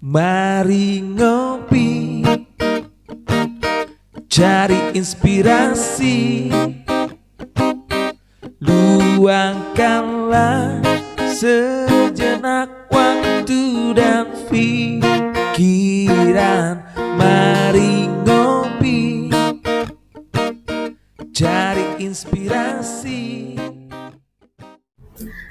Mari ngopi, cari inspirasi, luangkanlah sejenak waktu dan pikiran. Mari ngopi, cari inspirasi.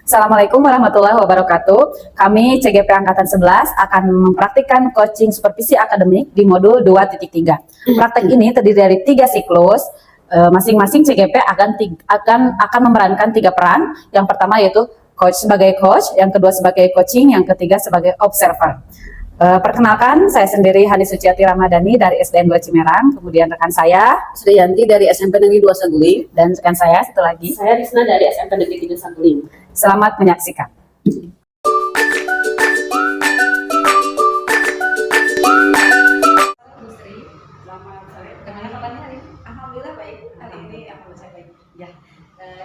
Assalamualaikum warahmatullahi wabarakatuh. Kami CGP Angkatan 11 akan mempraktikkan coaching supervisi akademik di modul 2.3. Praktek ini terdiri dari 3 siklus. Masing-masing CGP akan memerankan 3 peran. Yang pertama yaitu coach sebagai coach, yang kedua sebagai coaching, yang ketiga sebagai observer. Perkenalkan, saya sendiri Hani Suciati Ramadhani dari SDN 2 Cimerang, kemudian rekan saya Sudayanti dari SMP Negeri 2 Saguling, dan rekan saya satu lagi. Saya Risna dari SMP Negeri 3 Saguling. Selamat menyaksikan. Selamat sore. Bagaimana kabarnya hari ini? Alhamdulillah baik. Hari ini saya baik. Ya,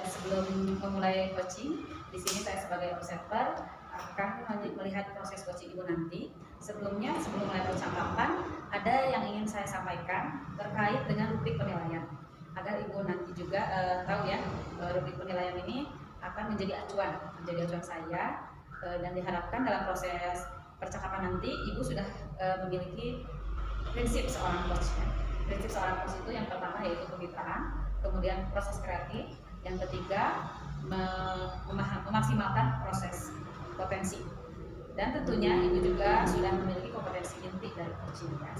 sebelum memulai coaching, di sini saya sebagai observer akan melihat proses coaching Ibu nanti. Sebelumnya, sebelum mulai percakapan, ada yang ingin saya sampaikan terkait dengan rubrik penilaian. Agar Ibu nanti juga tahu ya, rubrik penilaian ini akan menjadi acuan saya, dan diharapkan dalam proses percakapan nanti Ibu sudah memiliki prinsip seorang coach. Prinsip seorang coach itu yang pertama yaitu kemitraan, kemudian proses kreatif, yang ketiga memaksimalkan proses potensi. Dan tentunya Ibu juga sudah memiliki kompetensi inti dari coaching ya.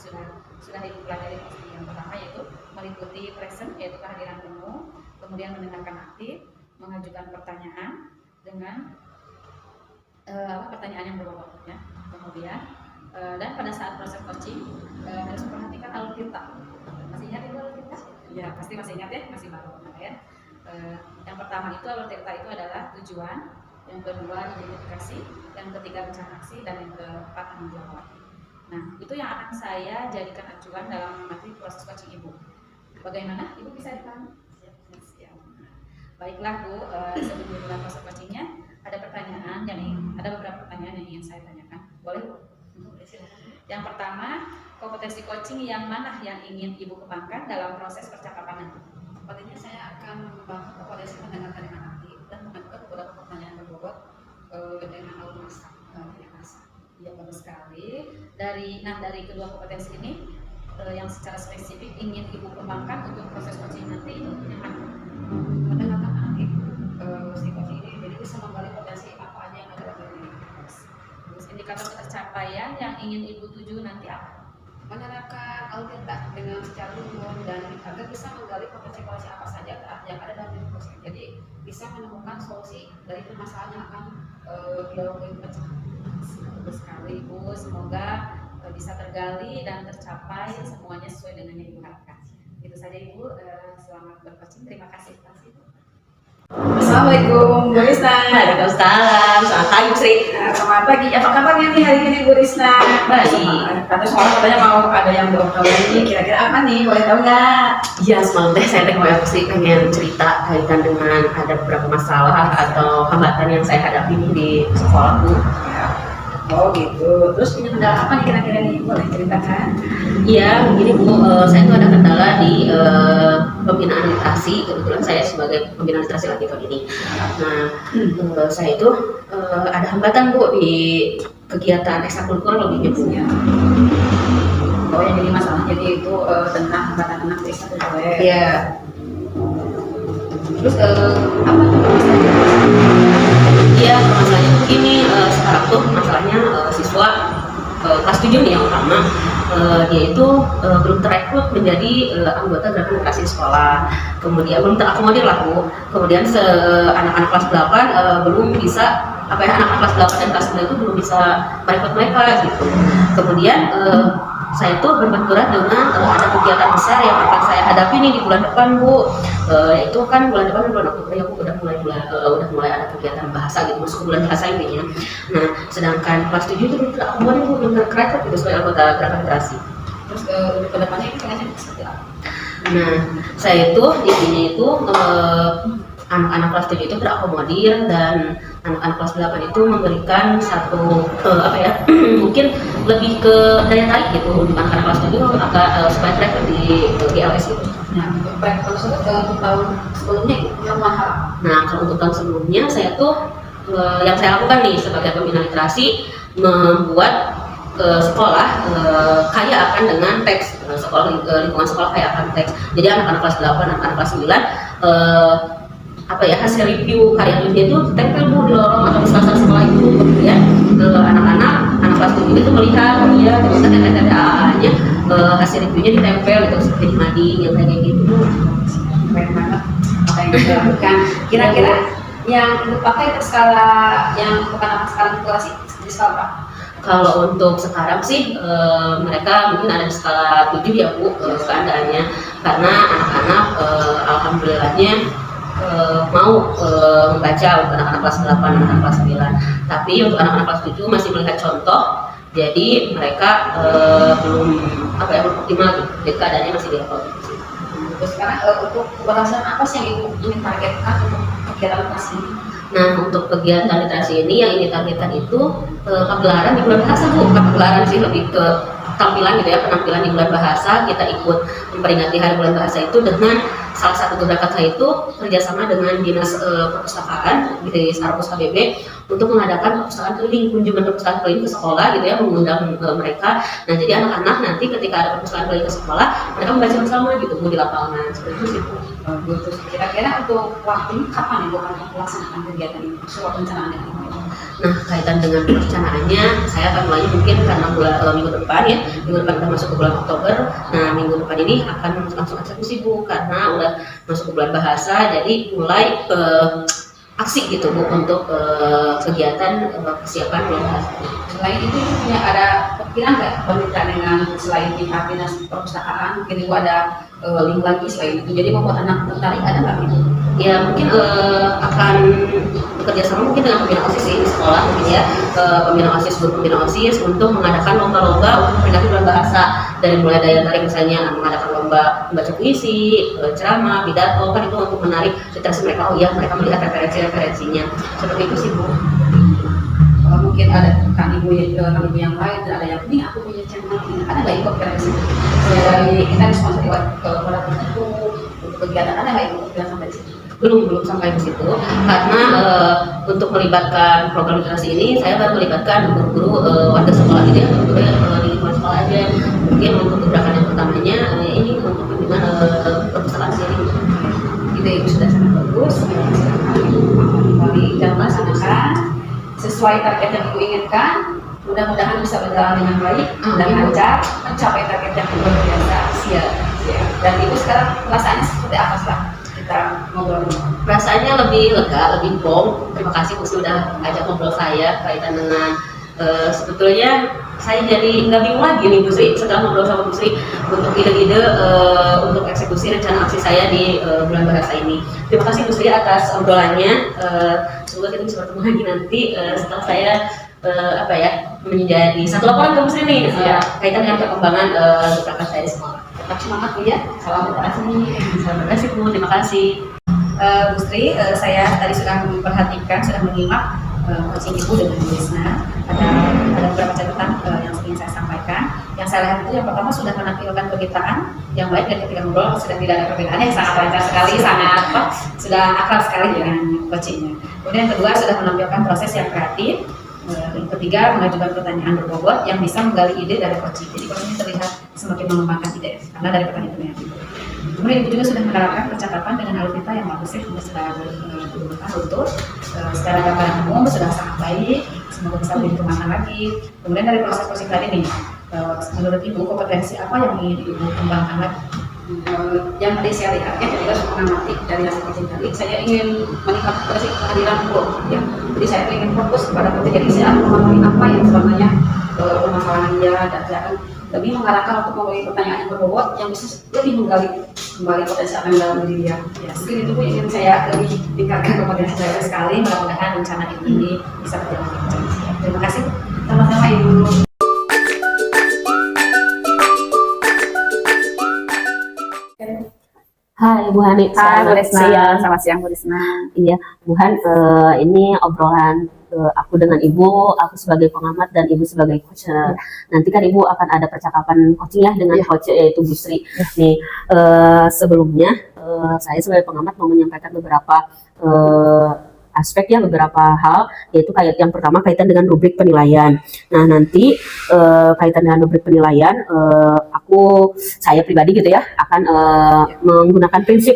Sudah Ibu pelajari pasti. Yang pertama yaitu meliputi present, yaitu kehadiran penuh, kemudian mendengarkan aktif, mengajukan pertanyaan dengan pertanyaan yang berbobot ya. Kemudian dan pada saat proses coaching harus memperhatikan alur cerita. Masih ingat Ibu alur cerita? Ya, pasti masih ingat ya, masih baru ya. Yang pertama itu alur cerita itu adalah tujuan, yang kedua identifikasi, yang ketiga rencana aksi, dan yang keempat tanggung jawab. Nah, itu yang akan saya jadikan acuan dalam mengamati proses coaching Ibu. Bagaimana? Ibu bisa dipahami? Siap. Baiklah Bu, sebelum dimulai proses coachingnya, ada beberapa pertanyaan yang ingin saya tanyakan. Boleh Bu? Yang pertama, kompetensi coaching yang mana yang ingin Ibu kembangkan dalam proses percakapan nanti? Sepertinya saya akan membangun kompetensi mendengarkan dengan aktif dan mengajukan beberapa pertanyaan berbobot dengan alur masa. Ya, bagus sekali. Dari kedua kompetensi ini yang secara spesifik ingin Ibu kembangkan untuk proses coaching nanti itu yang mana? Mendengarkan aktif si coaching ini jadi bisa menggali potensi apa aja yang ada dalam diri. Terus indikator pencapaian yang ingin Ibu tuju nanti apa? Menerapkan alur cerita dengan secara umum dan agar bisa menggali potensi-potensi apa saja yang ada dalam diri coaching. Jadi bisa menemukan solusi dari permasalahan yang akan dilalui pecah. Bagus sekali Ibu, semoga bisa tergali dan tercapai semuanya sesuai dengan yang Ibu harapkan. Itu saja Ibu, selamat bercoaching, terima kasih. Assalamualaikum Bu Risna. Waalaikumsalam. Selamat pagi Bu Sri. Selamat pagi. Apa kabarnya nih hari ini Bu Risna? Baik. Tadi soalnya katanya mau ada yang belum tahu ini. Kira-kira apa nih? Boleh tahu nggak? Iya, semalam saya mau Bu Sri pengen cerita kaitan dengan ada beberapa masalah atau hambatan yang saya hadapi di sekolah Bu. Oh gitu. Terus punya kendala apa nih kira-kira nih? Boleh ceritakan? Iya, begini Bu, saya itu ada kendala di pembinaan literasi. Kebetulan saya sebagai pembina literasi lagi tahun ini. Nah, saya itu ada hambatan Bu di kegiatan ekstrakurikuler lebihnya Bu. Ya. Oh yang jadi masalah jadi itu tentang hambatan anak di ekstrakurikuler. Iya. Terus apa tuh masalahnya? Iya, masalahnya begini, sekarang tuh masalahnya siswa kelas 7 nih yang utama, dia itu belum terekrut menjadi anggota gerakan literasi sekolah, kemudian belum terakomodir lah Bu. Kemudian anak-anak kelas 8 belum bisa, anak-anak kelas 8 dan kelas 9 itu belum bisa merekrut mereka gitu. Kemudian saya tuh berbenturan dengan ada kegiatan besar yang akan saya hadapi nih di bulan depan Bu. Itu kan bulan depan bulan Oktober ya Bu, udah mulai ada kegiatan bahasa gitu, masuk ke bulan bahasa intinya. Nah, sedangkan kelas 7 itu belum terakomodir Bu, belum terekrut gitu sebagai anggota gerakan literasi. Terus ke depannya ini pengennya seperti apa? Nah, saya itu intinya itu anak-anak kelas 7 itu terakomodir dan anak-anak kelas 8 itu memberikan satu mungkin lebih ke daya tarik gitu untuk anak-anak kelas 7 agar supaya mereka di GLS gitu. Nah, untuk proyek tersebut untuk tahun sebelumnya yang mahal. Nah, kalau untuk tahun sebelumnya saya tuh yang saya lakukan nih sebagai pembina literasi membuat sekolah kaya akan dengan teks, lingkungan sekolah kaya akan teks. Jadi anak-anak kelas 8, anak-anak kelas 9 hasil review karya tulisnya itu tempel di lorong atau di salah sekolah itu, kemudian anak-anak anak kelas 7 itu melihat ternyata TTA-nya hasil reviewnya ditempel gitu seperti di mading yang kayak gitu. Keren banget apa yang dilakukan. Kira-kira yang dipakai ke skala yang bukan anak skala literasi di skala apa? Kalau untuk sekarang sih mereka mungkin ada di skala 7 ya Bu keadaannya, karena anak-anak alhamdulillahnya mau membaca untuk anak-anak kelas 8, anak-anak kelas 9. Tapi untuk anak-anak kelas 7 masih melihat contoh, jadi mereka belum optimal gitu. Jadi keadaannya masih di level itu. Terus sekarang untuk keberhasilan apa sih yang Ibu ingin targetkan untuk kegiatan literasi ini? Nah, untuk kegiatan literasi ini yang ini targetkan itu pagelaran di bulan bahasa Bu. Pagelaran sih lebih ke tampilan gitu ya, penampilan di bulan bahasa. Kita ikut memperingati hari bulan bahasa itu dengan salah satu gebrakan saya itu kerjasama dengan dinas perpustakaan di Sarpus KBB untuk mengadakan perpustakaan keliling, kunjungan perpustakaan keliling ke sekolah gitu ya, mengundang mereka. Nah, jadi anak-anak nanti ketika ada perpustakaan keliling ke sekolah, mereka membaca bersama gitu Bu di lapangan seperti itu sih Bu. Terus kira-kira untuk waktunya kapan Ibu akan melaksanakan kegiatan ini? Soal perencanaan yang ini. Nah, kaitan dengan perencanaannya, saya akan mulai mungkin karena minggu depan ya, minggu depan kita masuk ke bulan Oktober. Nah, minggu depan ini akan langsung eksekusi Bu, karena udah masuk ke bulan bahasa, jadi mulai aksi gitu Bu untuk kegiatan persiapan bulan bahasa. Selain itu punya ada pikiran nggak bermitra dengan selain pihak dinas perpustakaan, mungkin Ibu ada link lagi selain itu, jadi membuat anak tertarik, ada nggak Ibu? Ya mungkin akan bekerja sama mungkin dengan pembina OSIS di sekolah mungkin ya, pembina OSIS, guru pembina OSIS untuk mengadakan lomba-lomba untuk memperingati bulan bahasa, dari mulai daya tarik misalnya mengadakan lomba membaca puisi, ceramah, pidato, kan itu untuk menarik literasi mereka. Oh iya, mereka melihat referensinya seperti itu sih Bu. Mungkin ada kan ibu yang lain, dan ada yang ini aku punya channel ini, ada nggak Ibu referensi dari kita sponsor kepada tertentu untuk kegiatan, ada nggak Ibu yang sampai di situ? Belum sampai ke situ, karena untuk melibatkan program literasi ini saya baru melibatkan guru-guru warga sekolah gitu ya, guru-guru di lingkungan sekolah aja. Mungkin untuk gebrakan yang pertamanya ini untuk pembinaan perpustakaan sendiri. Ide Ibu sudah sangat bagus. Kembali dan melaksanakan sesuai target yang Ibu inginkan. Mudah-mudahan bisa berjalan dengan baik dan lancar, mencapai target yang luar biasa. Siap. Dan Ibu sekarang perasaannya seperti apa setelah kita ngobrol? Rasanya lebih lega, lebih plong. Terima kasih Bu sudah ajak ngobrol saya kaitan dengan sebetulnya saya jadi nggak bingung lagi nih Bu Sri setelah ngobrol sama Bu Sri untuk ide-ide untuk eksekusi rencana aksi saya di bulan bahasa ini. Terima kasih Bu Sri atas obrolannya. Semoga kita bisa bertemu lagi nanti setelah saya menjadi satu laporan ke Bu Sri nih kaitan dengan perkembangan gebrakan saya di sekolah. Tetap semangat Bu ya. Salam literasi. Terima kasih Bu, terima kasih. Bu Sri, saya tadi sudah memperhatikan, sudah menyimak coaching Ibu dengan Bu Risna. Ada beberapa catatan yang ingin saya sampaikan. Yang saya lihat itu yang pertama sudah menampilkan kegiatan yang baik, dan ketika ngobrol sudah tidak ada perbedaan, yang sangat lancar sekali, sudah akrab sekali dengan coachingnya. Kemudian yang kedua sudah menampilkan proses yang kreatif. Yang ketiga mengajukan pertanyaan berbobot yang bisa menggali ide dari coaching. Jadi coaching terlihat semakin mengembangkan ide karena dari pertanyaan itu. Kemudian Ibu juga sudah menerapkan percakapan dengan alutsista yang bagus, sudah bergunakan untuk secara gambaran umum sudah sangat baik, semoga bisa lebih dikembangkan lagi. Kemudian dari proses coaching tadi nih, menurut Ibu kompetensi apa yang ingin Ibu kembangkan lagi? Yang tadi saya lihatnya ketika saya mengamati dari hasil coaching tadi, saya ingin meningkatkan kehadiran guru ya. Jadi saya ingin fokus pada coaching, jadi saya akan memahami apa yang sebenarnya permasalahan dia, dan saya akan lebih mengarahkan untuk memberi pertanyaan yang berbobot yang bisa lebih menggali kembali potensi apa yang dalam diri dia. Ya, mungkin itu pun ingin saya lebih tingkatkan kompetensi saya sekali. Mudah-mudahan rencana ini bisa berjalan dengan baik. Terima kasih. Sama-sama Ibu. Hai Bu Hani, Hai Bu selamat Risna, siang. selamat siang Bu Risna. Iya, Bu Han, ini obrolan aku dengan Ibu, aku sebagai pengamat dan Ibu sebagai coach. Nanti kan Ibu akan ada percakapan coaching ya dengan coach yaitu Bu Sri. Nih, sebelumnya saya sebagai pengamat mau menyampaikan beberapa aspek ya, beberapa hal, yaitu yang pertama kaitan dengan rubrik penilaian. Nah nanti kaitan dengan rubrik penilaian, saya pribadi gitu ya akan menggunakan prinsip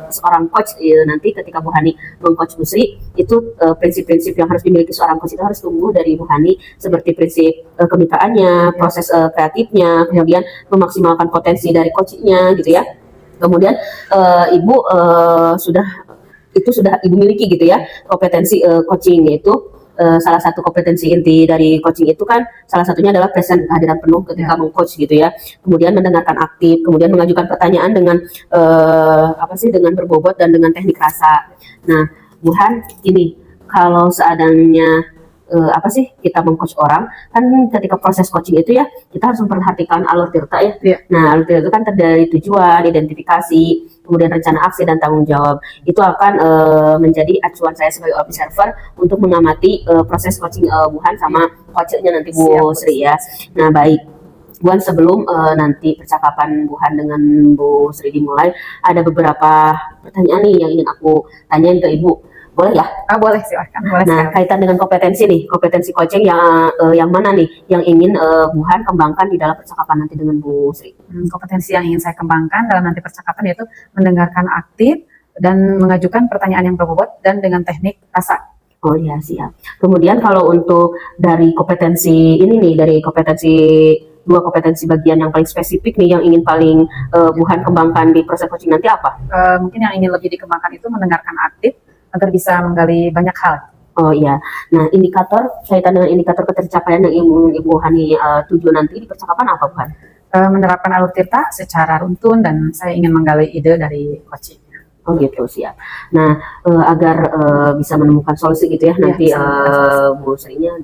seorang coach. Nanti ketika Bu Hani mengcoach Bu Sri, itu prinsip-prinsip yang harus dimiliki seorang coach itu harus tumbuh dari Bu Hani, seperti prinsip kemitaannya, proses kreatifnya, kemudian memaksimalkan potensi dari coachnya gitu ya. Kemudian Ibu sudah Ibu miliki gitu ya kompetensi coaching, yaitu salah satu kompetensi inti dari coaching itu kan salah satunya adalah present, kehadiran penuh ketika mengcoach gitu ya. Kemudian mendengarkan aktif, kemudian mengajukan pertanyaan dengan dengan berbobot dan dengan teknik rasa. Nah, Bu Han, ini kalau seadanya kita mengcoach orang kan, ketika proses coaching itu ya kita harus memperhatikan alur tirta ya. Nah, alur tirta itu kan terdiri dari tujuan, identifikasi, kemudian rencana aksi dan tanggung jawab. Itu akan menjadi acuan saya sebagai observer untuk mengamati proses coaching Bu Han sama coachnya nanti Bu Sri ya. Nah baik Bu Han, sebelum nanti percakapan Bu Han dengan Bu Sri dimulai, ada beberapa pertanyaan nih yang ingin aku tanyain ke Ibu. Boleh ya? Boleh, silakan. Boleh. Nah, kaitan dengan kompetensi coaching yang mana nih yang ingin Bu Han kembangkan di dalam percakapan nanti dengan Bu Sri? Kompetensi yang ingin saya kembangkan dalam nanti percakapan yaitu mendengarkan aktif dan mengajukan pertanyaan yang berbobot dan dengan teknik rasa. Oh iya, siap. Kemudian kalau untuk dari kompetensi ini nih, dari dua kompetensi bagian yang paling spesifik nih yang ingin paling Bu Han kembangkan di proses coaching nanti apa? Mungkin yang ingin lebih dikembangkan itu mendengarkan aktif agar bisa menggali banyak hal. Oh iya. Nah, kaitan dengan indikator ketercapaian yang ingin Ibu Hani tuju nanti di percakapan apa, Bu Han? Menerapkan alur tirta secara runtun dan saya ingin menggali ide dari coaching. Oh gitu, siap. Nah, agar bisa menemukan solusi gitu ya nanti Bu Sri-nya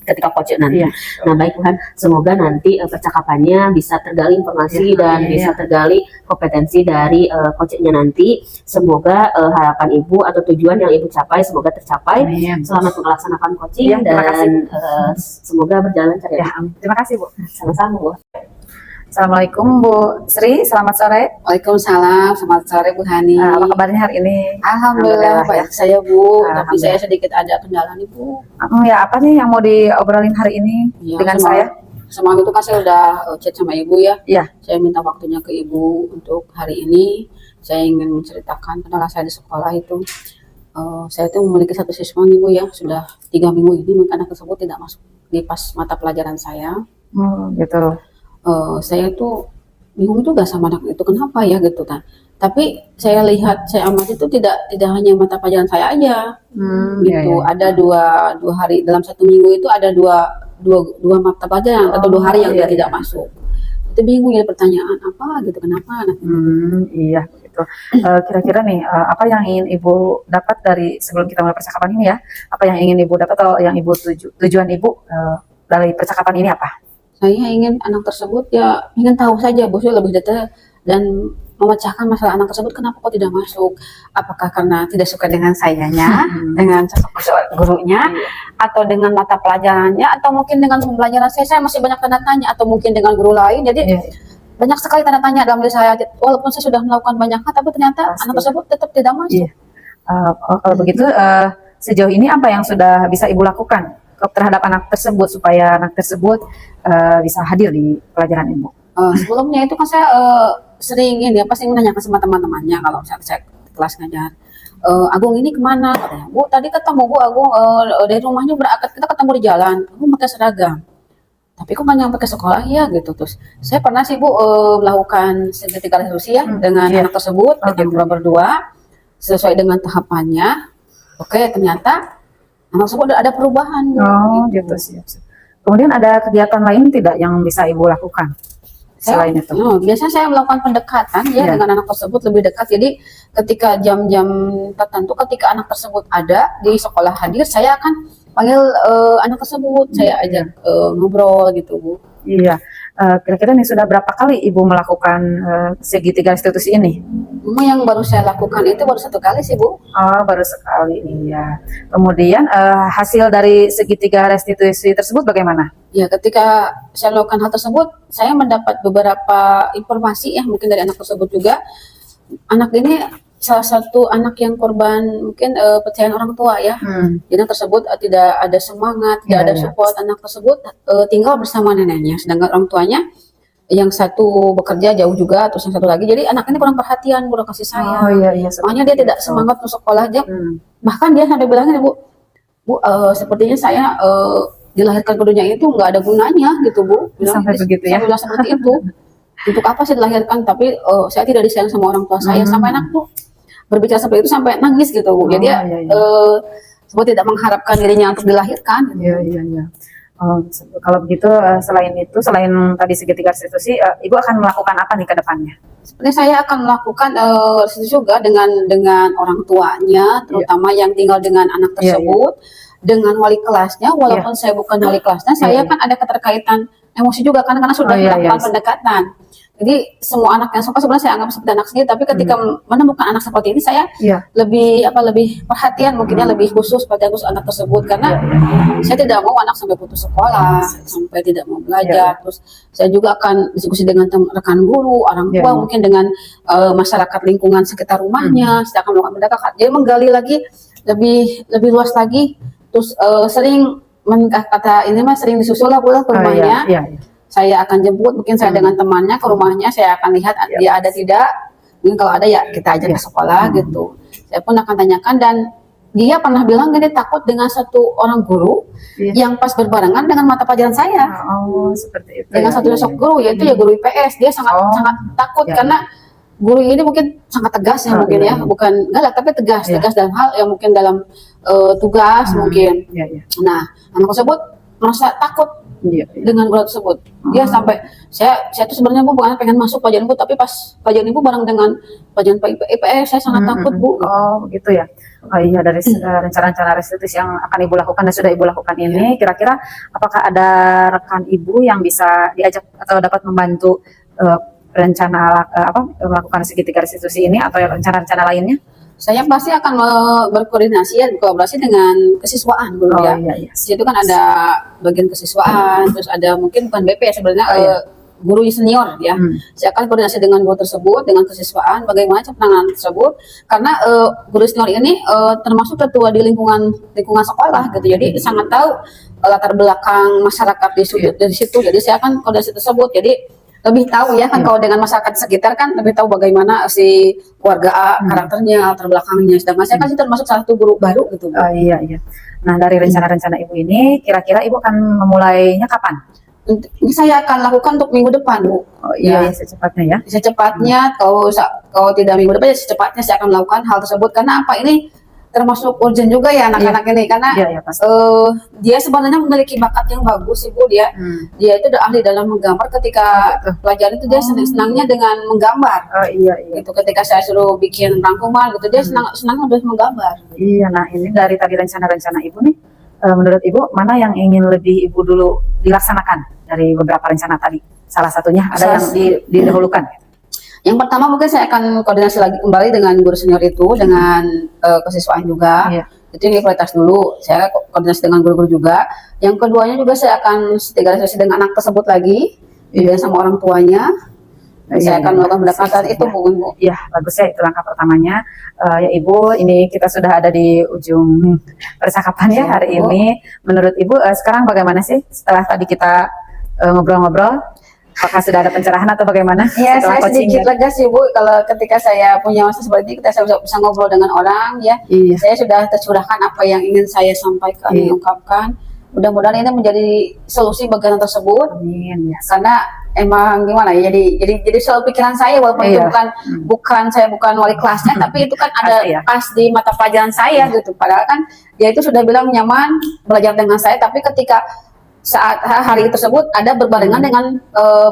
ketika coach nanti. Nah baik Bu Han, semoga nanti percakapannya bisa tergali informasi dan bisa tergali kompetensi dari coachnya nanti. Semoga harapan Ibu atau tujuan yang Ibu capai semoga tercapai. Selamat melaksanakan coaching dan semoga berjalan lancar ya. Terima kasih Bu. Sama-sama Bu. Assalamualaikum Bu Sri, selamat sore. Waalaikumsalam, selamat sore Bu Hani. Apa kabarnya hari ini? Alhamdulillah baik saya Bu, tapi saya sedikit ada kendala nih Bu. Ya apa nih yang mau diobrolin hari ini dengan saya? Semalam itu kan saya udah chat sama Ibu ya. Iya. Saya minta waktunya ke Ibu untuk hari ini. Saya ingin menceritakan kendala saya di sekolah itu. Saya itu memiliki satu siswa nih Bu ya, sudah 3 minggu ini anak tersebut tidak masuk di pas mata pelajaran saya. Gitu. Saya tuh bingung juga sama anak itu kenapa ya gitu kan. Tapi saya amati itu tidak hanya mata pelajaran saya aja, gitu. Ada dua hari dalam 1 minggu itu ada dua mata pelajaran atau 2 hari yang dia tidak masuk. Itu bingung ya, pertanyaan apa gitu, kenapa anak itu. Iya gitu. Kira-kira nih apa yang ingin Ibu dapat dari sebelum kita mulai percakapan ini ya? Apa yang ingin Ibu dapat atau yang Ibu tujuan Ibu dari percakapan ini apa? Saya ingin anak tersebut ya ingin tahu saja bosnya lebih detail dan memecahkan masalah anak tersebut kenapa kok tidak masuk. Apakah karena tidak suka dengan sayanya, dengan sosok gurunya, atau dengan mata pelajarannya, atau mungkin dengan pembelajaran saya masih banyak tanda tanya, atau mungkin dengan guru lain. Jadi banyak sekali tanda tanya dalam diri saya. Walaupun saya sudah melakukan banyak hal, tapi ternyata anak tersebut tetap tidak masuk. Kalau begitu sejauh ini apa yang sudah bisa Ibu lakukan terhadap anak tersebut supaya anak tersebut bisa hadir di pelajaran Ibu? Sebelumnya itu kan saya sering pasti menanyakan sama teman-temannya kalau saya kelas ngajar. Agung ini kemana? Katanya, Bu tadi ketemu Bu Agung dari rumahnya berangkat, kita ketemu di jalan. Agung pakai seragam. Tapi kok nggak nyampe ke sekolah ya gitu. Terus saya pernah sih Bu melakukan sintetika resolusi ya dengan anak tersebut, kita berdua sesuai dengan tahapannya. Oke, ternyata anak tersebut ada perubahan. Gitu sih. Kemudian ada kegiatan lain tidak yang bisa Ibu lakukan selain itu? Biasanya saya melakukan pendekatan dengan anak tersebut lebih dekat. Jadi ketika jam-jam tertentu, ketika anak tersebut ada di sekolah hadir, saya akan panggil anak tersebut, saya ajak ngobrol gitu Bu. Iya. Kira-kira nih sudah berapa kali Ibu melakukan segitiga restitusi ini? Memang yang baru saya lakukan itu baru 1 kali sih Bu. Oh, baru sekali, iya. Kemudian hasil dari segitiga restitusi tersebut bagaimana? Ya, ketika saya melakukan hal tersebut, saya mendapat beberapa informasi ya, mungkin dari anak tersebut juga. Anak ini salah satu anak yang korban mungkin percayaan orang tua ya. Jadi anak tersebut tidak ada semangat, tidak Iya, ada iya. support. Anak tersebut tinggal bersama neneknya, sedangkan orang tuanya yang satu bekerja jauh juga, terus yang satu lagi. Jadi anak ini kurang perhatian, kurang kasih sayang. Oh iya, iya. Makanya dia tidak semangat untuk sekolah aja. Hmm. Bahkan dia sampai bilangnya, Bu, sepertinya saya dilahirkan ke dunia itu nggak ada gunanya gitu Bu. Sampai begitu ya? Sampai bilang seperti itu. Untuk apa saya dilahirkan? Tapi saya tidak disayang sama orang tua saya. Sampai anak tuh berbicara seperti itu sampai nangis gitu Bu. Jadi dia iya, iya. seperti tidak mengharapkan dirinya untuk dilahirkan. Iya, iya, iya. Oh, kalau begitu selain itu, selain tadi segitiga restitusi, Ibu akan melakukan apa nih ke depannya? Sebenarnya saya akan melakukan restitusi juga dengan orang tuanya, terutama yang tinggal dengan anak Iya, tersebut, dengan wali kelasnya. Walaupun saya bukan wali kelasnya, saya kan ada keterkaitan emosi juga karena sudah Oh, iya, melakukan iya. pendekatan. Jadi semua anak yang suka sebenarnya saya anggap seperti anak sendiri, tapi ketika menemukan anak seperti ini, saya Iya. lebih perhatian, mungkinnya lebih khusus pada anak tersebut karena saya tidak mau anak sampai putus sekolah, sampai tidak mau belajar. Terus saya juga akan diskusi dengan rekan guru, orang tua, Iya. mungkin dengan masyarakat lingkungan sekitar rumahnya. Saya akan melakukan pendekatan. Jadi menggali lagi lebih luas lagi. Terus sering kata ini mah sering disusul lah pulang ke rumahnya. Iya, iya. Saya akan jemput, mungkin saya dengan temannya ke rumahnya, saya akan lihat dia ada tidak. Mungkin kalau ada ya kita ajak ke sekolah gitu. Saya pun akan tanyakan dan dia pernah bilang dia takut dengan satu orang guru yang pas berbarengan dengan mata pelajaran saya. Oh, seperti itu. Dengan ya, satu iya, sosok iya. guru yaitu ya guru IPS. Dia sangat takut Ya. karena guru ini mungkin sangat tegas ya mungkin ya, bukan galak tapi tegas dalam hal yang mungkin dalam tugas mungkin. Iya, iya. Nah, anak tersebut merasa takut Iya, iya. dengan guru tersebut. Dia sampai saya tuh sebenarnya Bu bukan pengen masuk pelajaran Bu, tapi pas pelajaran Ibu bareng dengan pelajaran IPS saya sangat takut Bu. Oh, begitu ya. Oh iya, dari rencana-rencana restitusi yang akan Ibu lakukan dan sudah Ibu lakukan ini, kira-kira apakah ada rekan Ibu yang bisa diajak atau dapat membantu rencana melakukan segitiga restitusi ini atau rencana-rencana lainnya? Saya pasti akan berkoordinasi ya, berkolaborasi dengan kesiswaan dulu ya. Iya, iya. Di situ kan ada bagian kesiswaan, terus ada mungkin bukan BP ya sebenarnya guru senior ya. Saya akan koordinasi dengan guru tersebut, dengan kesiswaan, bagaimana penanganan tersebut. Karena guru senior ini termasuk ketua di lingkungan sekolah gitu. Jadi sangat tahu latar belakang masyarakat di situ. Jadi saya akan koordinasi tersebut. Jadi lebih tahu ya kan kalau dengan masyarakat sekitar kan lebih tahu bagaimana si keluarga A karakternya, latar belakangnya. Sedangkan saya kan termasuk salah satu guru baru gitu. Oh iya, iya. Nah, dari rencana-rencana Ibu ini, kira-kira Ibu akan memulainya kapan? Ini saya akan lakukan untuk minggu depan, Bu. Oh iya, secepatnya ya. Secepatnya, kalau tidak minggu depan, ya secepatnya saya akan melakukan hal tersebut. Karena apa? Ini termasuk urgent juga ya anak-anak ini. Karena Iya, pasti. dia sebenarnya memiliki bakat yang bagus, Ibu. Dia itu udah ahli dalam menggambar. Ketika pelajaran itu dia senangnya dengan menggambar. Oh iya, iya. Gitu. Ketika saya suruh bikin rangkuman, gitu dia senang udah menggambar. Iya, nah ini dari tadi rencana-rencana Ibu nih, menurut Ibu mana yang ingin lebih Ibu dulu dilaksanakan dari beberapa rencana tadi? Salah satunya ada yang didahulukan. Yang pertama mungkin saya akan koordinasi lagi kembali dengan guru senior itu, dengan kesiswaan juga. Iya. Itu yang prioritas dulu. Saya koordinasi dengan guru-guru juga. Yang keduanya juga saya akan segera dengan anak tersebut lagi, juga sama orang tuanya. Saya akan melakukan pendekatan itu, Bu. Iya, bagus ya, itu langkah pertamanya. Ya Ibu, ini kita sudah ada di ujung percakapan ya hari ini. Menurut Ibu, sekarang bagaimana sih setelah tadi kita ngobrol-ngobrol? Apakah sudah ada pencerahan atau bagaimana? Ya, setelah saya sedikit coaching-nya? lega sih Bu, kalau ketika saya punya masa seperti ini, kita bisa ngobrol dengan orang ya. Iya. Saya sudah tercurahkan apa yang ingin saya sampaikan, ungkapkan. Mudah-mudahan ini menjadi solusi bagi anak tersebut. Amin. Ya. Karena emang gimana ya, jadi selalu pikiran saya walaupun itu saya bukan wali kelasnya, tapi itu kan ada Pasti ya. pas di mata pelajaran saya gitu. Padahal kan dia itu sudah bilang nyaman belajar dengan saya, tapi ketika saat hari tersebut ada berbarengan dengan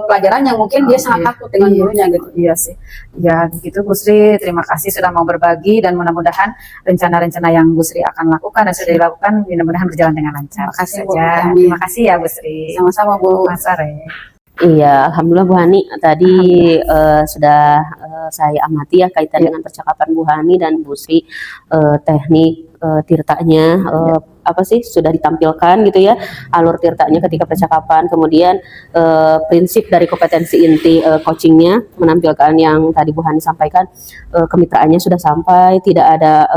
pelajaran yang mungkin dia sangat takut dengan gurunya gitu. Iya sih. Ya begitu Bu Sri, terima kasih sudah mau berbagi dan mudah-mudahan rencana-rencana yang Bu Sri akan lakukan dan sudah dilakukan mudah-mudahan berjalan dengan lancar. Terima kasih, Bu. Saja. Amin. Terima kasih ya Bu Sri. Sama-sama Bu. Selamat sore. Iya, alhamdulillah Bu Hani. Tadi sudah saya amati ya kaitan dengan percakapan Bu Hani dan Bu Sri, teknik tirtanya apa sih sudah ditampilkan gitu ya, alur tirtanya ketika percakapan, kemudian prinsip dari kompetensi inti coachingnya menampilkan yang tadi Bu Hani sampaikan, kemitraannya sudah sampai, tidak ada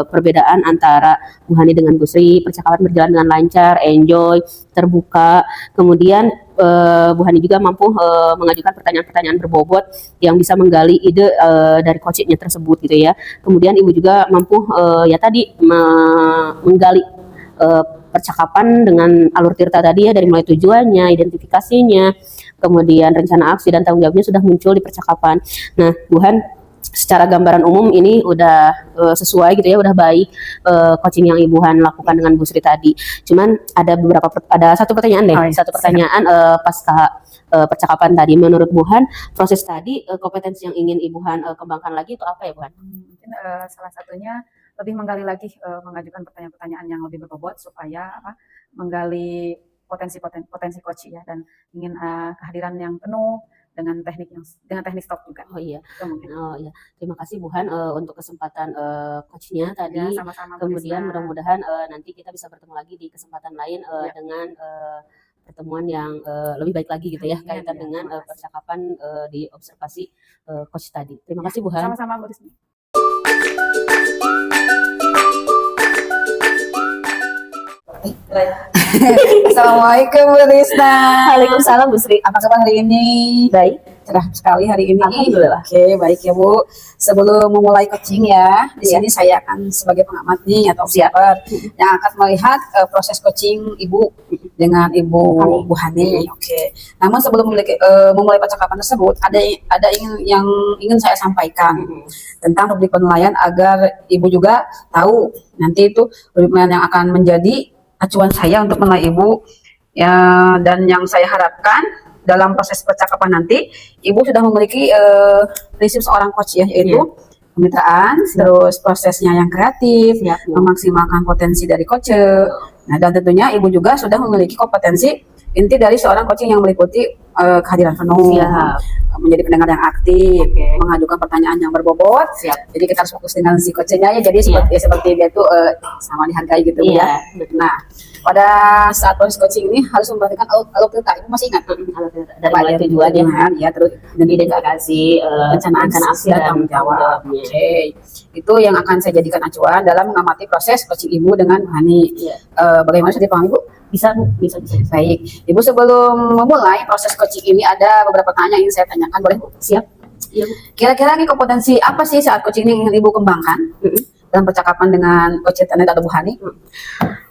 perbedaan antara Bu Hani dengan Bu Sri, percakapan berjalan dengan lancar, enjoy, terbuka, kemudian Bu Hani juga mampu mengajukan pertanyaan-pertanyaan berbobot yang bisa menggali ide dari coachingnya tersebut gitu ya. Kemudian Ibu juga mampu ya tadi menggali percakapan dengan alur tirta tadi ya, dari mulai tujuannya, identifikasinya, kemudian rencana aksi dan tanggung jawabnya sudah muncul di percakapan. Nah, Bu Han, secara gambaran umum ini udah sesuai gitu ya, udah baik coaching yang Ibu Han lakukan dengan Bu Sri tadi. Cuman ada satu pertanyaan deh, satu pertanyaan pasca percakapan tadi. Menurut Bu Han, proses tadi kompetensi yang ingin Ibu Han kembangkan lagi itu apa ya Bu Han? Mungkin salah satunya lebih menggali lagi, mengajukan pertanyaan-pertanyaan yang lebih berbobot supaya menggali potensi coach ya, dan ingin kehadiran yang penuh dengan teknik stop juga. Oh iya. Mungkin. Oh iya. Terima kasih Bu Han untuk kesempatan coachnya tadi. Ya, sama-sama, Bu Kemudian Risma. mudah-mudahan nanti kita bisa bertemu lagi di kesempatan lain dengan pertemuan yang lebih baik lagi gitu ya, Amin, kaitan ya, dengan terima kasih. percakapan di observasi coach tadi. Terima kasih Bu Han. Sama-sama Bu Risma. Assalamualaikum Bu Risna. Waalaikumsalam Bu Sri. Apa kabar hari ini? Baik. Cerah sekali hari ini. Alhamdulillah. Oke, baik ya Bu. Sebelum memulai coaching ya, di sini saya akan sebagai pengamat nih atau observer yang akan melihat proses coaching Ibu dengan Ibu Bu Hani. Oke. Namun sebelum memulai percakapan tersebut, ada yang ingin saya sampaikan tentang rubrik penilaian agar Ibu juga tahu nanti itu rubrik penilaian yang akan menjadi acuan saya untuk menilai Ibu ya, dan yang saya harapkan dalam proses percakapan nanti Ibu sudah memiliki prinsip seorang coach ya, yaitu kemitraan, terus prosesnya yang kreatif, memaksimalkan potensi dari coach. Nah, dan tentunya Ibu juga sudah memiliki kompetensi inti dari seorang coaching yang meliputi kehadiran penuh, menjadi pendengar yang aktif, mengajukan pertanyaan yang berbobot. Jadi kita harus fokus dengan si coachnya ya. Jadi seperti dia tuh sama dihargai gitu ya. Nah, pada saat proses coaching ini harus memperhatikan alur tirta. Ibu masih ingat? Dari mulai tujuannya, ya, terus identifikasi, rencana aksi dan tanggung jawab. Oke. Itu yang akan saya jadikan acuan dalam mengamati proses coaching Ibu dengan Bu Hani. Bagaimana sudah dipahami Bu? Bisa. Baik. Ibu, sebelum memulai proses coaching ini ada beberapa pertanyaan yang ingin saya tanyakan, boleh Bu? Siap. Iya, Bu. Kira-kira nih kompetensi apa sih saat coaching ini ingin Ibu kembangkan dalam percakapan dengan coach Tanet atau Bu Hani?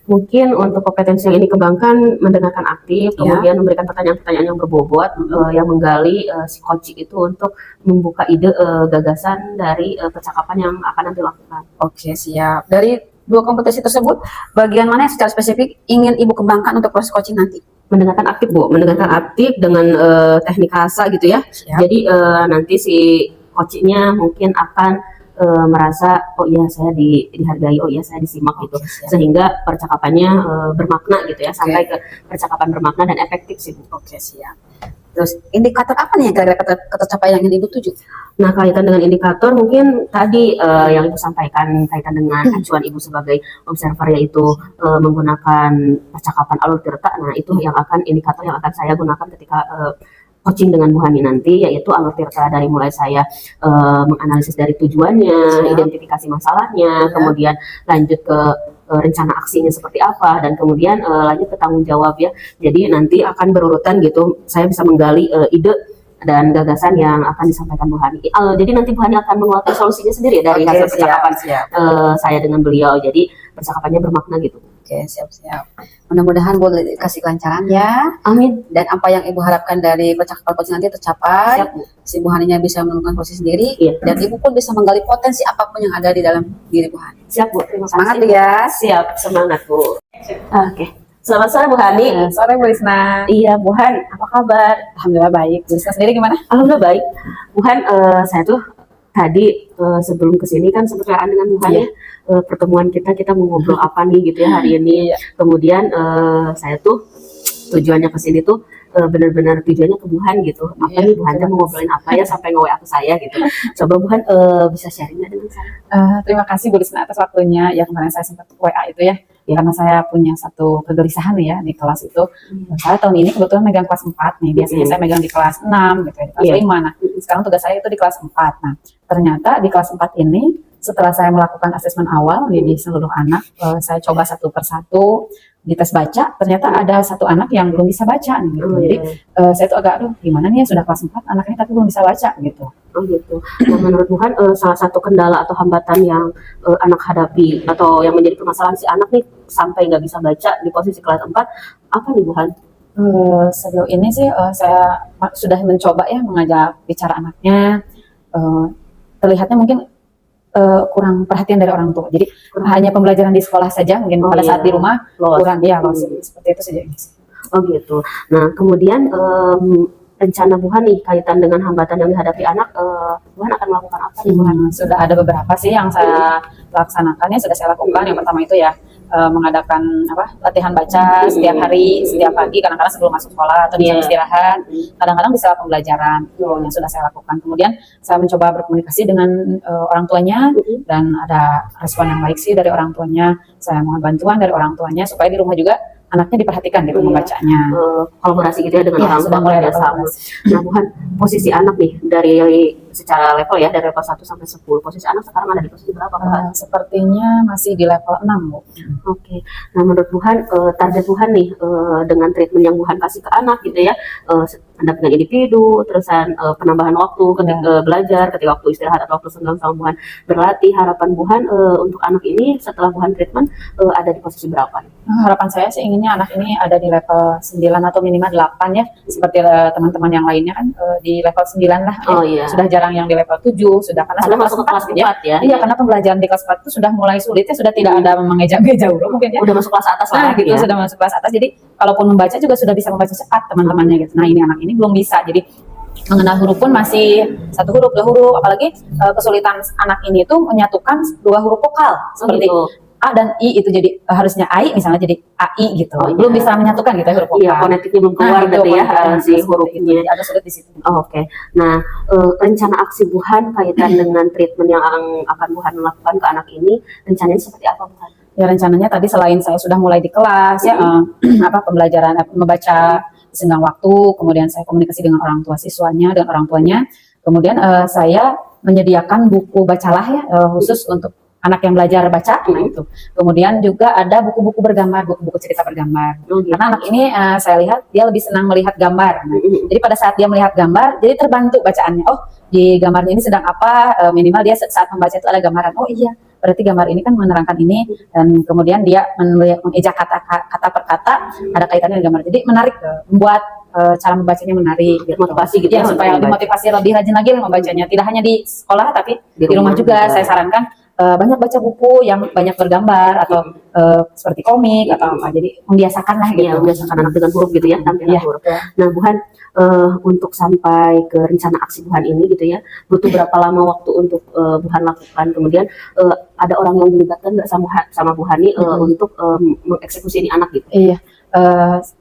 Mungkin untuk kompetensi yang ini kembangkan mendengarkan aktif, kemudian memberikan pertanyaan-pertanyaan yang berbobot, yang menggali si coach itu untuk membuka ide gagasan dari percakapan yang akan nanti lakukan. Oke, siap. Dari dua kompetensi tersebut, bagian mana yang secara spesifik ingin Ibu kembangkan untuk proses coaching nanti? Mendengarkan aktif Bu, mendengarkan aktif dengan teknik rasa gitu ya. Jadi nanti si coachnya mungkin akan merasa oh iya saya dihargai, oh iya saya disimak gitu, sehingga percakapannya bermakna gitu ya, sampai ke percakapan bermakna dan efektif sih Bu. Oke, siap. Terus indikator apa nih kira-kira ketercapaian yang ingin Ibu tuju? Nah, kaitan dengan indikator mungkin tadi yang Ibu sampaikan kaitan dengan acuan Ibu sebagai observer, yaitu menggunakan percakapan alur tirta. Nah, itu yang akan indikator yang akan saya gunakan ketika coaching dengan Bu Hani nanti, yaitu alur tirta dari mulai saya menganalisis dari tujuannya, identifikasi masalahnya, kemudian lanjut ke rencana aksinya seperti apa, dan kemudian lanjut ke tanggung jawab ya. Jadi nanti akan berurutan gitu, saya bisa menggali ide dan gagasan yang akan disampaikan Bu Hani. Jadi nanti Bu Hani akan mengeluarkan solusinya sendiri dari hasil percakapan saya dengan beliau. Jadi percakapannya bermakna gitu. Oke, siap-siap. Mudah-mudahan boleh kasih kelancaran ya. Amin. Dan apa yang Ibu harapkan dari percakapan coaching nanti tercapai. Siap, Bu. Si Bu Haninya bisa menemukan posisi sendiri, dan Ibu pun bisa menggali potensi apapun yang ada di dalam diri Bu Hani. Siap Bu, terima kasih. Semangat ya. Siap, semangat Bu. Oke. Selamat sore Bu Hani. Sore Bu Risma. Iya Bu Han, apa kabar? Alhamdulillah baik. Bu Risma sendiri gimana? Alhamdulillah baik. Bu Han, saya tuh tadi sebelum kesini kan sempat dengan Bu Han ya. Pertemuan kita mau ngobrol apa nih gitu ya hari ini. Kemudian saya tuh tujuannya kesini tuh benar-benar tujuannya ke Buhan gitu. Apa nih Buhan mau ngobrolin apa ya sampai nge-WA ke saya gitu. Coba Buhan bisa sharing nggak dengan saya? Terima kasih Bu Risma atas waktunya. Ya kemarin saya sempat WA itu ya. Karena saya punya satu kegelisahan nih ya di kelas itu. Saya tahun ini kebetulan megang kelas 4 nih. Biasanya saya megang di kelas 6 gitu ya, di kelas 5. Nah, sekarang tugas saya itu di kelas 4. Nah, ternyata di kelas 4 ini setelah saya melakukan asesmen awal di seluruh anak, saya coba satu persatu di tes baca, ternyata ada satu anak yang belum bisa baca nih, gitu. Jadi saya tuh agak, aduh gimana nih ya sudah kelas 4 anaknya tapi belum bisa baca gitu. Oh gitu. Nah, menurut Buhan salah satu kendala atau hambatan yang anak hadapi atau yang menjadi permasalahan si anak nih sampai nggak bisa baca di posisi kelas 4 apa nih Buhan? Sejauh ini sih saya sudah mencoba ya mengajak bicara anaknya, terlihatnya mungkin kurang perhatian dari orang tua. Jadi hanya pembelajaran di sekolah saja, mungkin pada saat di rumah kurang ya seperti itu saja. Oh gitu. Nah kemudian rencana Buhan nih kaitan dengan hambatan yang dihadapi anak, Buhan akan melakukan apa nih Buhan? Sudah ada beberapa sih yang saya laksanakan, sudah saya lakukan. Yang pertama itu ya mengadakan latihan baca setiap hari, setiap pagi, kadang-kadang sebelum masuk sekolah atau di jam istirahat, kadang-kadang di sela pembelajaran itu yang sudah saya lakukan. Kemudian saya mencoba berkomunikasi dengan orang tuanya dan ada respon yang baik sih dari orang tuanya. Saya mohon bantuan dari orang tuanya supaya di rumah juga anaknya diperhatikan gitu membacanya. Kolaborasi gitu ya dengan orang tua ya sama. Nah Buhan, posisi anak nih dari secara level ya dari level 1 sampai 10, posisi anak sekarang ada di posisi berapa Buhan? Sepertinya masih di level 6 Bu. Oke. Nah menurut Buhan target Buhan nih dengan treatment yang Buhan kasih ke anak gitu ya, pendampingan individu, terusan penambahan waktu ketika belajar, ketika waktu istirahat atau waktu senggang sama Buhan berlatih, harapan Buhan untuk anak ini setelah Buhan treatment ada di posisi berapa? Harapan saya sih inginnya anak ini ada di level 9 atau minimal 8 ya, seperti teman-teman yang lainnya kan di level 9 lah ya. Sudah jarang yang di level 7, sudah karena masuk ke kelas 4 ya. Iya, karena pembelajaran di kelas 4 itu sudah mulai sulit ya, sudah tidak ada mengeja-geja mungkin ya. Udah masuk kelas atas lah gitu ya. Sudah masuk kelas atas, jadi kalaupun membaca juga sudah bisa membaca cepat teman-temannya gitu. Nah ini anak ini belum bisa, jadi mengenal huruf pun masih satu huruf, dua huruf, apalagi kesulitan anak ini itu menyatukan dua huruf vokal seperti A dan I itu jadi harusnya AI misalnya jadi AI gitu. Belum bisa menyatukan gitu ya huruf vokal. Iya, fonetiknya belum keluar berarti ya si hurufnya. Agak sulit di situ. Oke. Nah, rencana aksi Buhan kaitan dengan treatment yang akan Buhan lakukan ke anak ini, rencananya seperti apa Buhan? Ya rencananya tadi selain saya sudah mulai di kelas ya pembelajaran membaca senggang waktu, kemudian saya komunikasi dengan orang tua siswanya dan orang tuanya. Kemudian saya menyediakan buku bacalah ya khusus untuk anak yang belajar baca, nah itu. Kemudian juga ada buku-buku bergambar, buku-buku cerita bergambar. Karena anak ini saya lihat dia lebih senang melihat gambar. Nah, jadi pada saat dia melihat gambar, jadi terbantu bacaannya. Oh, di gambarnya ini sedang apa? Minimal dia saat membaca itu ada gambaran. Oh iya, berarti gambar ini kan menerangkan ini. Dan kemudian dia mengejak kata per kata, ada kaitannya dengan gambar. Jadi menarik, membuat cara membacanya menarik, motivasi gitu ya, supaya lebih motivasi, lebih rajin lagi membacanya. Tidak hanya di sekolah, tapi di rumah juga. Saya sarankan banyak baca buku yang banyak bergambar atau seperti komik atau apa. Jadi membiasakan lah gitu. Ya, membiasakan anak dengan huruf gitu ya, tampilan huruf. Nah, Buhan untuk sampai ke rencana aksi Buhan ini gitu ya, butuh berapa lama waktu untuk Buhan lakukan? Kemudian ada orang yang dilibatkan nggak sama Buhan nih untuk mengeksekusi ini anak gitu? Iya.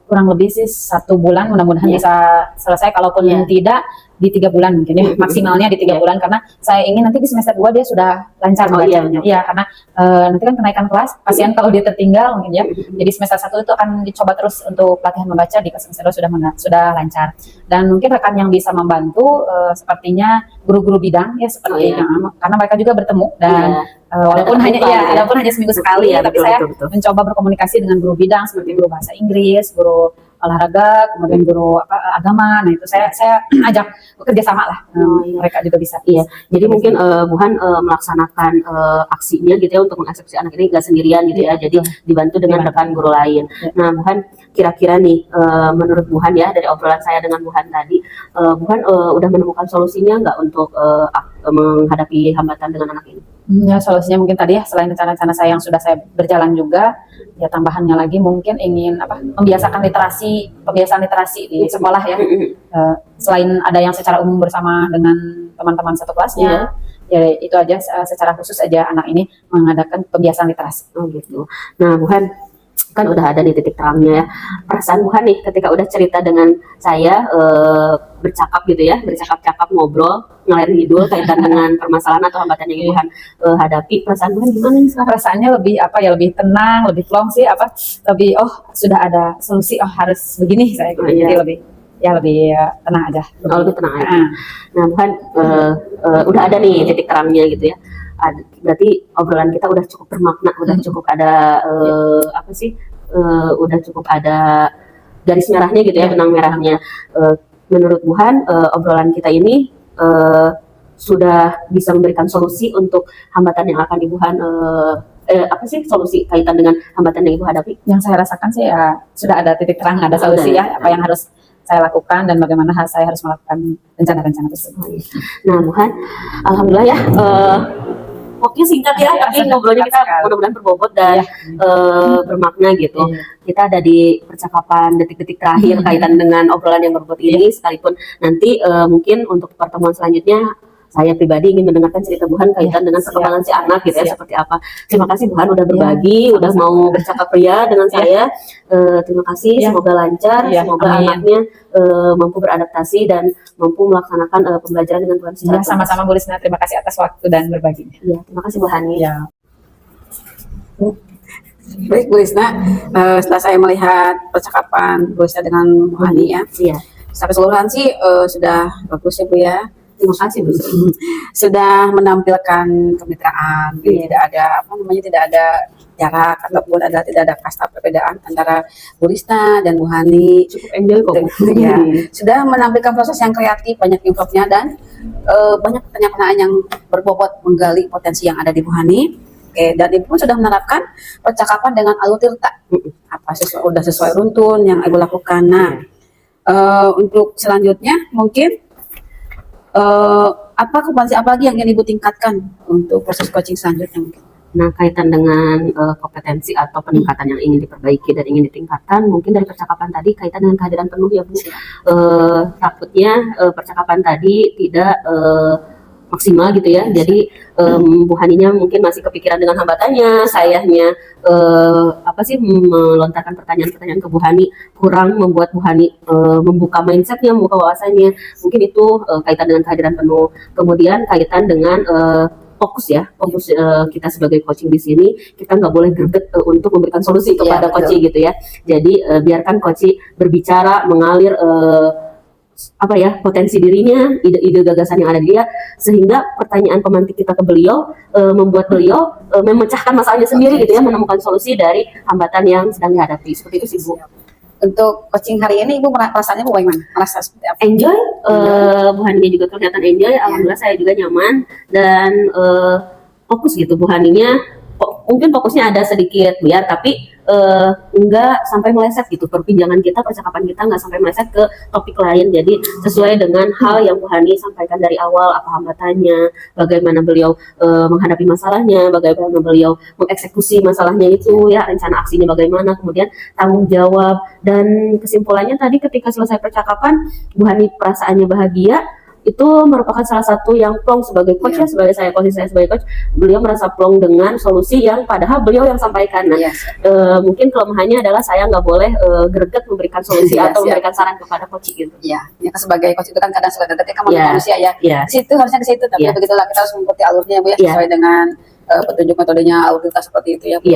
Kurang lebih sih 1 bulan, mudah-mudahan bisa selesai. Kalaupun tidak di 3 bulan mungkin ya, maksimalnya di 3 bulan, karena saya ingin nanti di semester 2 dia sudah lancar membacanya. Iya, karena nanti kan kenaikan kelas, kasihan kalau dia tertinggal mungkin ya. Jadi semester 1 itu akan dicoba terus untuk pelatihan membaca, di semester 2 sudah lancar. Dan mungkin rekan yang bisa membantu sepertinya guru-guru bidang ya seperti karena mereka juga bertemu dan walaupun hanya seminggu sekali ya, tapi saya mencoba berkomunikasi dengan guru bidang seperti guru bahasa Inggris, guru olahraga, kemudian guru agama. Nah itu saya ajak bekerja sama lah, mereka juga bisa. Iya, jadi mungkin Buhan melaksanakan aksinya gitu ya untuk mengeksekusi anak ini nggak sendirian gitu ya, jadi dibantu dengan rekan guru lain. Nah Buhan, kira-kira nih menurut Buhan ya dari obrolan saya dengan Buhan tadi, Buhan udah menemukan solusinya nggak untuk menghadapi hambatan dengan anak ini? Ya solusinya mungkin tadi ya, selain rencana-rencana saya yang sudah saya berjalan juga, ya tambahannya lagi mungkin ingin membiasakan pembiasaan literasi di sekolah ya. Selain ada yang secara umum bersama dengan teman-teman satu kelasnya, ya itu aja secara khusus aja anak ini mengadakan pembiasaan literasi. Oh gitu. Nah Buhan, kan udah ada di titik terangnya ya. Perasaan Bu Han nih ketika udah cerita dengan saya, bercakap gitu ya, bercakap-cakap, ngobrol ngalir ngidul kaitan dengan permasalahan atau hambatan yang Ibu Han hadapi, perasaan Bu Han gimana nih sekarang? Perasaannya lebih apa ya, lebih tenang, lebih plong sih, apa lebih sudah ada solusi, harus begini saya gitu. Jadi lebih tenang aja. Lebih tenang aja. Nah Bu Han, udah ada nih titik terangnya gitu ya. Berarti obrolan kita udah cukup bermakna, udah cukup ada udah cukup ada garis merahnya gitu ya, benang merahnya. Menurut Bu Han, obrolan kita ini sudah bisa memberikan solusi untuk hambatan yang akan Ibu Han solusi kaitan dengan hambatan yang Ibu hadapi? Yang saya rasakan sih ya sudah ada titik terang, ada solusi ya, apa yang harus saya lakukan dan bagaimana saya harus melakukan rencana-rencana tersebut. Nah Bu Han, alhamdulillah ya. Waktunya singkat ya, tapi ngobrolnya kita mudah-mudahan berbobot dan bermakna gitu. Kita ada di percakapan detik-detik terakhir kaitan dengan obrolan yang berbobot ini, sekalipun nanti mungkin untuk pertemuan selanjutnya saya pribadi ingin mendengarkan cerita Bu Han kaitan dengan perkembangan si anak gitu ya, seperti apa. Terima kasih Bu Han udah berbagi, udah mau bercakap ria dengan saya. Terima kasih, semoga lancar, semoga anaknya mampu beradaptasi dan mampu melaksanakan pembelajaran dengan Tuhan secara Sama-sama Bu Lisna, terima kasih atas waktu dan berbaginya. Terima kasih Bu Hani. Baik Bu Lisna, setelah saya melihat percakapan Bu Lisna dengan Bu Hani ya, secara keseluruhan sih sudah bagus ya Bu ya. Terima kasih Bu Sri. Sudah menampilkan kemitraan, jadi tidak ada jarak ataupun tidak ada kasta perbedaan antara Bu Lisna dan Bu Hani. Cukup enjoy kok. Ya, sudah menampilkan proses yang kreatif, banyak improvnya dan banyak pertanyaan yang berbobot menggali potensi yang ada di Bu Hani. Oke, dan Ibu pun sudah menerapkan percakapan dengan alur tirta. Sudah sesuai runtun yang Ibu lakukan. Nah, untuk selanjutnya mungkin apa kompetensi apa lagi yang ingin Ibu tingkatkan untuk proses coaching selanjutnya mungkin? Nah, kaitan dengan kompetensi atau peningkatan yang ingin diperbaiki dan ingin ditingkatkan, mungkin dari percakapan tadi kaitan dengan kehadiran penuh ya Bu. Takutnya percakapan tadi tidak maksimal gitu ya. Jadi Bu Haninya mungkin masih kepikiran dengan hambatannya, sayanya melontarkan pertanyaan-pertanyaan ke Bu Hani kurang membuat Bu Hani membuka mindsetnya, membuka wawasannya. Mungkin itu kaitan dengan kehadiran penuh. Kemudian kaitan dengan fokus kita sebagai coaching di sini, kita nggak boleh greget untuk memberikan solusi kepada coaching gitu ya. Jadi biarkan coaching berbicara, mengalir potensi dirinya, ide-ide gagasan yang ada di dia, sehingga pertanyaan pemantik kita ke beliau membuat beliau memecahkan masalahnya sendiri gitu ya, menemukan solusi dari hambatan yang sedang dihadapi. Seperti itu sih Bu. Untuk coaching hari ini Ibu perasaannya Bu bagaimana? Merasa seperti apa? Enjoy, Bu Haninya juga kelihatan enjoy. Alhamdulillah saya juga nyaman dan fokus gitu Bu Haninya. Mungkin fokusnya ada sedikit biar, tapi enggak sampai meleset gitu. Perbincangan kita, percakapan kita enggak sampai meleset ke topik lain. Jadi sesuai dengan hal yang Bu Hani sampaikan dari awal, apa hambatannya, bagaimana beliau menghadapi masalahnya, bagaimana beliau mengeksekusi masalahnya itu ya, rencana aksinya bagaimana, kemudian tanggung jawab, dan kesimpulannya tadi ketika selesai percakapan Bu Hani perasaannya bahagia. Itu merupakan salah satu yang plong sebagai coach ya, sebagai saya sebagai coach, beliau merasa plong dengan solusi yang padahal beliau yang sampaikan. Nah, mungkin kelemahannya adalah saya nggak boleh greget memberikan solusi atau memberikan saran kepada coach gitu. Ya sebagai coach itu kan kadang suka greget kan manusia ya. Situ harusnya ke situ, tapi begitulah kita harus mengikuti alurnya Bu ya, sesuai dengan petunjuk metodenya alur kita seperti itu ya Bu.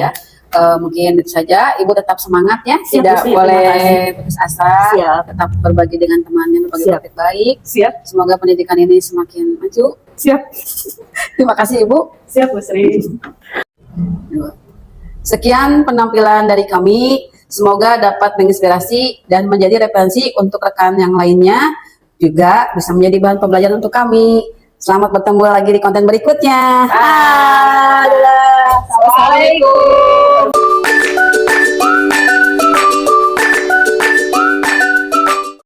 Mungkin itu saja, Ibu tetap semangat ya, tidak boleh putus asa, tetap berbagi dengan temannya, berbagi topik baik. Semoga pendidikan ini semakin maju. Terima kasih Ibu. Bu Sri. Sekian penampilan dari kami, semoga dapat menginspirasi dan menjadi referensi untuk rekan yang lainnya, juga bisa menjadi bahan pembelajaran untuk kami. Selamat bertemu lagi di konten berikutnya. Bye.